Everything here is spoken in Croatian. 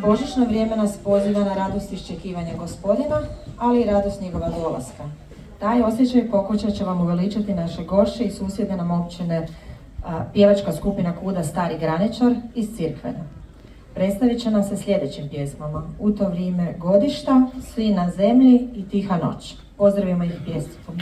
Božićno vrijeme nas poziva na radost iščekivanja Gospodina, ali i radost njegova dolaska. Taj osjećaj pokušat će vam uveličati naše gošće i susjedne nam općine pjevačka skupina Kuda Stari Graničar iz Cirkvena. Predstavit će nam se sljedećim pjesmama: U to vrijeme godišta, Svi na zemlji i Tiha noć. Pozdravimo ih pjesmom.